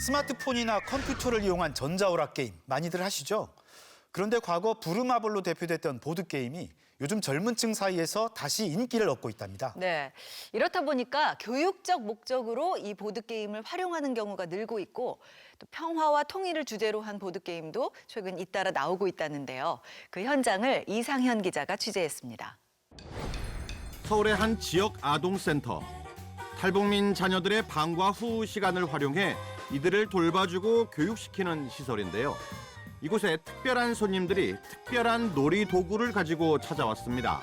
스마트폰이나 컴퓨터를 이용한 전자오락 게임 많이들 하시죠? 그런데 과거 부루마블로 대표됐던 보드게임이 요즘 젊은 층 사이에서 다시 인기를 얻고 있답니다. 네, 이렇다 보니까 교육적 목적으로 이 보드게임을 활용하는 경우가 늘고 있고 또 평화와 통일을 주제로 한 보드게임도 최근 잇따라 나오고 있다는데요. 그 현장을 이상현 기자가 취재했습니다. 서울의 한 지역 아동센터. 탈북민 자녀들의 방과 후 시간을 활용해 이들을 돌봐주고 교육시키는 시설인데요. 이곳에 특별한 손님들이 특별한 놀이 도구를 가지고 찾아왔습니다.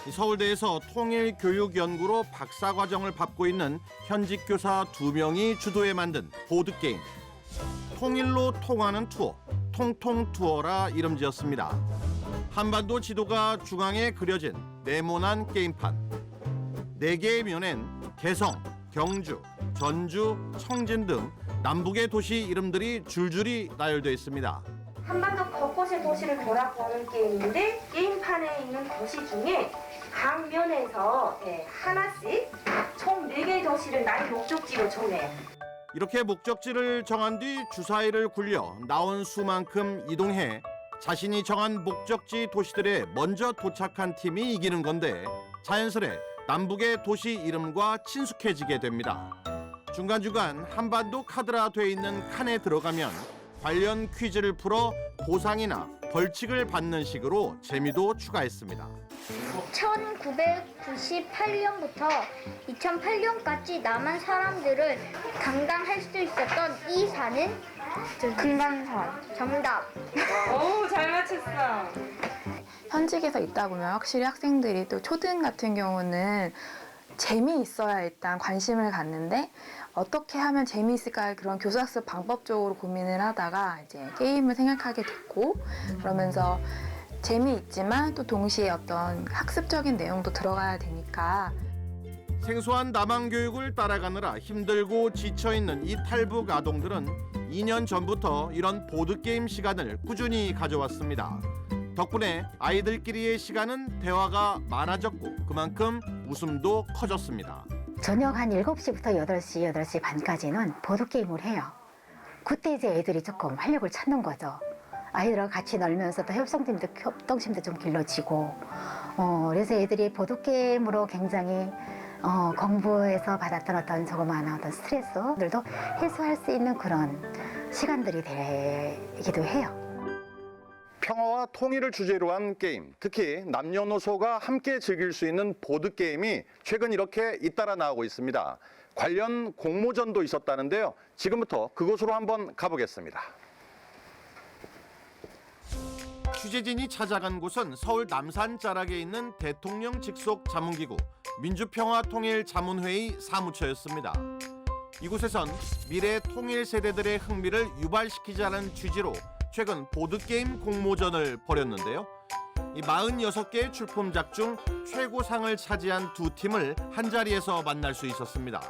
서울대에서 통일교육연구로 박사과정을 밟고 있는 현직 교사 2명이 주도해 만든 보드게임. 통일로 통하는 투어, 통통투어라 이름 지었습니다. 한반도 지도가 중앙에 그려진 네모난 게임판. 4개의 면엔 개성, 경주, 전주, 청진 등 남북의 도시 이름들이 줄줄이 나열되어 있습니다. 한반도 곳곳의 도시를 돌아보는 게임인데 게임판에 있는 도시 중에 각 면에서 하나씩 총 4개의 도시를 나의 목적지로 정해요. 이렇게 목적지를 정한 뒤 주사위를 굴려 나온 수만큼 이동해 자신이 정한 목적지 도시들에 먼저 도착한 팀이 이기는 건데 자연스레 남북의 도시 이름과 친숙해지게 됩니다. 중간중간 한반도 카드라 돼 있는 칸에 들어가면 관련 퀴즈를 풀어 보상이나 벌칙을 받는 식으로 재미도 추가했습니다. 1998년부터 2008년까지 남한 사람들을 강당할 수 있었던 이 산은 금강산. 정답. 오, 잘 맞췄어. 현직에서 있다 보면 확실히 학생들이 또 초등 같은 경우는 재미있어야 일단 관심을 갖는데 어떻게 하면 재미있을까 그런 교사학습 방법적으로 고민을 하다가 이제 게임을 생각하게 됐고 그러면서 재미있지만 또 동시에 어떤 학습적인 내용도 들어가야 되니까 생소한 남한 교육을 따라가느라 힘들고 지쳐있는 이 탈북 아동들은 2년 전부터 이런 보드게임 시간을 꾸준히 가져왔습니다. 덕분에 아이들끼리의 시간은 대화가 많아졌고 그만큼 웃음도 커졌습니다. 저녁 한 7시부터 8시, 8시 반까지는 보드게임을 해요. 그때 이제 애들이 조금 활력을 찾는 거죠. 아이들하고 같이 놀면서 또 협동심도 좀 길러지고 그래서 애들이 보드게임으로 굉장히 공부에서 받았던 어떤 조그마한 어떤 스트레스들도 해소할 수 있는 그런 시간들이 되기도 해요. 평화와 통일을 주제로 한 게임, 특히 남녀노소가 함께 즐길 수 있는 보드게임이 최근 이렇게 잇따라 나오고 있습니다. 관련 공모전도 있었다는데요. 지금부터 그곳으로 한번 가보겠습니다. 취재진이 찾아간 곳은 서울 남산 자락에 있는 대통령 직속 자문기구 민주평화통일자문회의 사무처였습니다. 이곳에선 미래 통일 세대들의 흥미를 유발시키자는 취지로 최근 보드게임 공모전을 벌였는데요. 이 46개의 출품작 중 최고상을 차지한 2팀을 한자리에서 만날 수 있었습니다.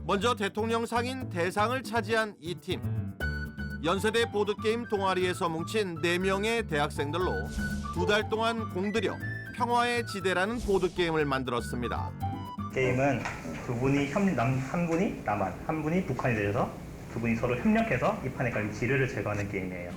먼저 대통령상인 대상을 차지한 이 팀. 연세대 보드게임 동아리에서 뭉친 4명의 대학생들로 2달 동안 공들여 평화의 지대라는 보드게임을 만들었습니다. 게임은 한 분이 남한, 한 분이 북한이 되어서 2분이 서로 협력해서 이 판에 깔린 지뢰를 제거하는 게임이에요.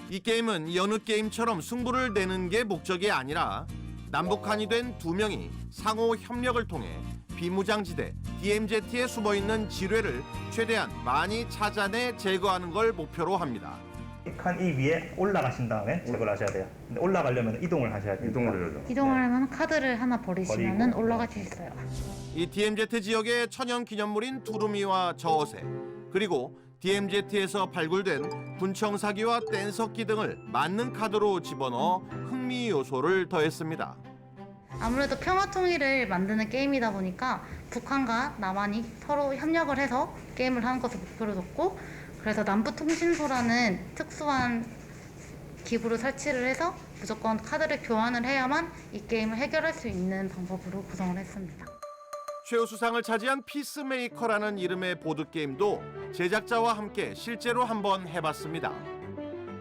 이 게임은 여느 게임처럼 승부를 내는 게 목적이 아니라 남북한이 된 2명이 상호 협력을 통해 비무장지대 DMZ에 숨어있는 지뢰를 최대한 많이 찾아내 제거하는 걸 목표로 합니다. 칸 이 위에 올라가신 다음에 제거를 하셔야 돼요. 근데 올라가려면 이동을 하셔야 돼요. 이동하려면 카드를 하나 버리시면 올라갈 수 있어요. 이 DMZ 지역의 천연기념물인 두루미와 저어새 그리고 DMZ에서 발굴된 군청사기와 뗀석기 등을 맞는 카드로 집어넣어 흥미 요소를 더했습니다. 아무래도 평화통일을 만드는 게임이다 보니까 북한과 남한이 서로 협력을 해서 게임을 하는 것을 목표로 뒀고 그래서 남부통신소라는 특수한 기구를 설치를 해서 무조건 카드를 교환을 해야만 이 게임을 해결할 수 있는 방법으로 구성을 했습니다. 최우수상을 차지한 피스메이커라는 이름의 보드게임도 제작자와 함께 실제로 한번 해봤습니다.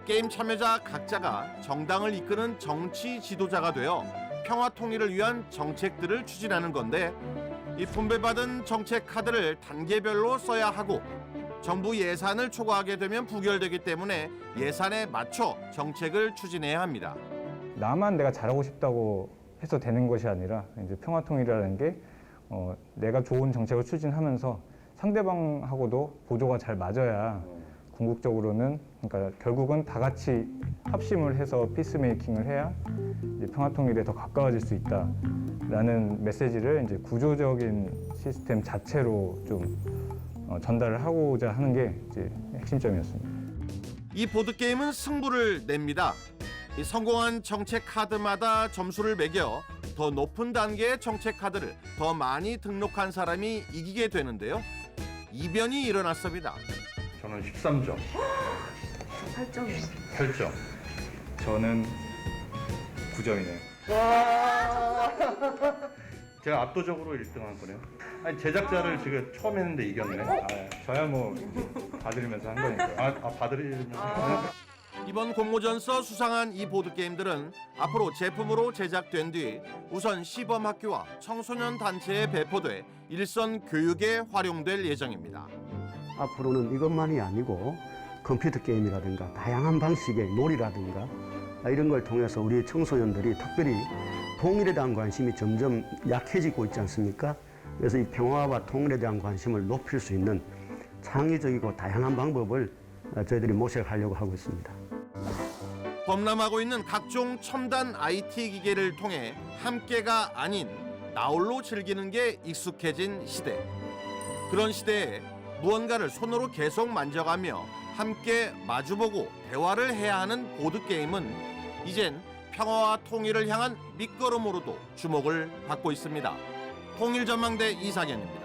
게임 참여자 각자가 정당을 이끄는 정치 지도자가 되어 평화 통일을 위한 정책들을 추진하는 건데 이 분배받은 정책 카드를 단계별로 써야 하고 정부 예산을 초과하게 되면 부결되기 때문에 예산에 맞춰 정책을 추진해야 합니다. 나만 내가 잘하고 싶다고 해서 되는 것이 아니라 이제 평화통일이라는 게 내가 좋은 정책을 추진하면서 상대방하고도 보조가 잘 맞아야 궁극적으로는 그러니까 결국은 다 같이 합심을 해서 피스메이킹을 해야 이제 평화통일에 더 가까워질 수 있다라는 메시지를 이제 구조적인 시스템 자체로 좀 전달을 하고자 하는 게 이제 핵심점이었습니다. 이 보드게임은 승부를 냅니다. 이 성공한 정책 카드마다 점수를 매겨 더 높은 단계의 정책 카드를 더 많이 등록한 사람이 이기게 되는데요. 이변이 일어났습니다. 저는 13점. 8점이요. 8점. 저는 9점이네요. 제가 압도적으로 1등한 거네요. 아니 제작자를 지금 처음 했는데 이겼네. 저야 뭐 봐드리면서 한 거니까. 봐드리면. 이번 공모전서 수상한 이 보드게임들은 앞으로 제품으로 제작된 뒤 우선 시범학교와 청소년 단체에 배포돼 일선 교육에 활용될 예정입니다. 앞으로는 이것만이 아니고 컴퓨터 게임이라든가 다양한 방식의 놀이라든가 이런 걸 통해서 우리 청소년들이 특별히 통일에 대한 관심이 점점 약해지고 있지 않습니까? 그래서 이 평화와 통일에 대한 관심을 높일 수 있는 창의적이고 다양한 방법을 저희들이 모색하려고 하고 있습니다. 범람하고 있는 각종 첨단 IT 기계를 통해 함께가 아닌 나홀로 즐기는 게 익숙해진 시대. 그런 시대에 무언가를 손으로 계속 만져가며 함께 마주보고 대화를 해야 하는 보드게임은 이젠 평화와 통일을 향한 밑거름으로도 주목을 받고 있습니다. 통일전망대 이상현입니다.